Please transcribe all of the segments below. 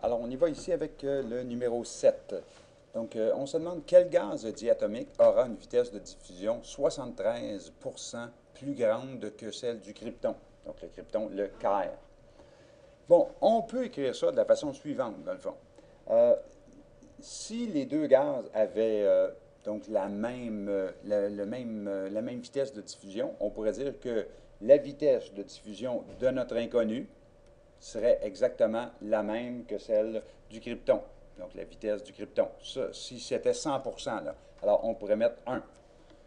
Alors, on y va ici avec le numéro 7. Donc, on se demande quel gaz diatomique aura une vitesse de diffusion 73% plus grande que celle du krypton. Donc, le krypton, le Ker. Bon, on peut écrire ça de la façon suivante, dans le fond. Euh, si les deux gaz avaient donc la même vitesse de diffusion, on pourrait dire que la vitesse de diffusion de notre inconnu serait exactement la même que celle du krypton. Donc la vitesse du krypton. Ça, si c'était 100%, là, alors on pourrait mettre 1.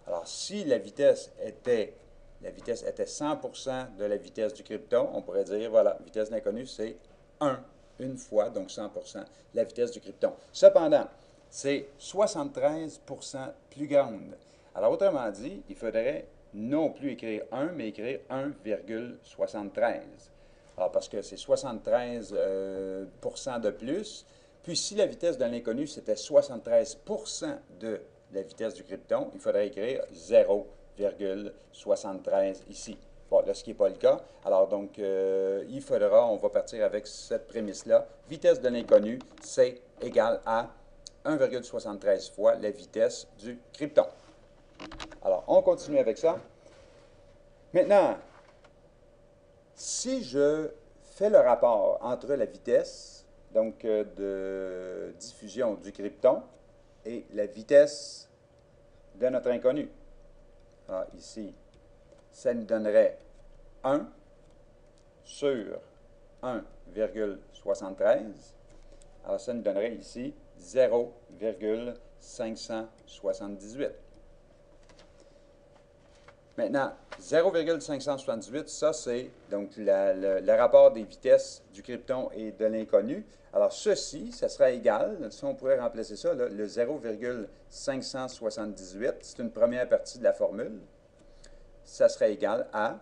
Alors si la vitesse était 100% de la vitesse du krypton, on pourrait dire, voilà, vitesse de l'inconnu, c'est 1, une fois, donc 100%, la vitesse du krypton. Cependant, c'est 73% plus grande. Alors autrement dit, il faudrait non plus écrire 1, mais écrire 1,73. Alors, parce que c'est 73 de plus. Puis, si la vitesse de l'inconnu, c'était 73 de la vitesse du krypton, il faudrait écrire 0,73 ici. Bon, là, ce qui n'est pas le cas. Alors, donc, on va partir avec cette prémisse-là. Vitesse de l'inconnu, c'est égal à 1,73 fois la vitesse du krypton. Alors, on continue avec ça. Maintenant, si je fais le rapport entre la vitesse donc, de diffusion du krypton et la vitesse de notre inconnu, alors ici, ça nous donnerait 1 sur 1,73. Alors, ça nous donnerait ici 0,578. Maintenant, 0,578, ça c'est donc le rapport des vitesses du krypton et de l'inconnu. Alors ceci, ça sera égal, si on pourrait remplacer ça, là, le 0,578, c'est une première partie de la formule, ça serait égal à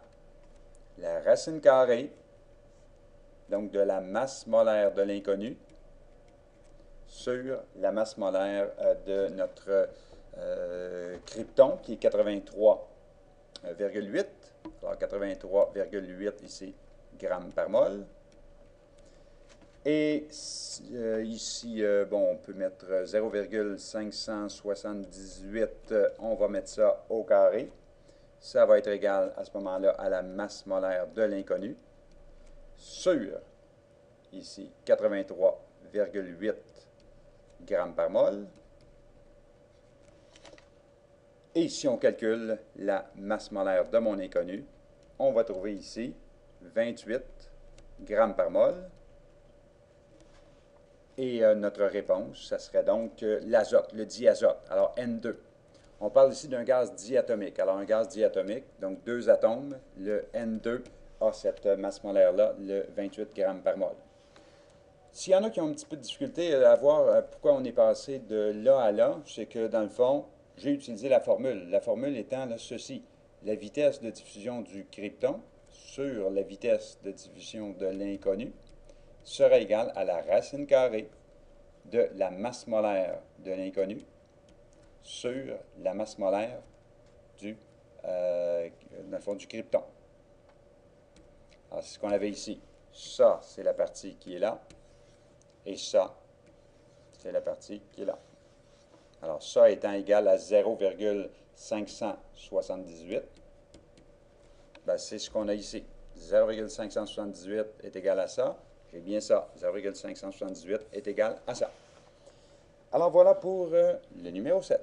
la racine carrée, donc de la masse molaire de l'inconnu, sur la masse molaire de notre krypton, qui est 83,8. Alors 83,8 ici, grammes par mol. Et ici, bon, on peut mettre 0,578, on va mettre ça au carré. Ça va être égal à ce moment-là à la masse molaire de l'inconnu sur, ici, 83,8 grammes par mol. Et si on calcule la masse molaire de mon inconnu, on va trouver ici 28 grammes par mol. Et notre réponse, ça serait donc l'azote, le diazote, alors N2. On parle ici d'un gaz diatomique. Alors un gaz diatomique, donc deux atomes, le N2 a cette masse molaire-là, le 28 grammes par mol. S'il y en a qui ont un petit peu de difficulté à voir pourquoi on est passé de là à là, c'est que dans le fond, j'ai utilisé la formule. La formule étant là, ceci. La vitesse de diffusion du krypton sur la vitesse de diffusion de l'inconnu sera égale à la racine carrée de la masse molaire de l'inconnu sur la masse molaire du, dans le fond, du krypton. Alors, c'est ce qu'on avait ici. Ça, c'est la partie qui est là. Et ça, c'est la partie qui est là. Alors, ça étant égal à 0,578, ben, c'est ce qu'on a ici. 0,578 est égal à ça. J'ai bien ça. 0,578 est égal à ça. Alors, voilà pour le numéro 7.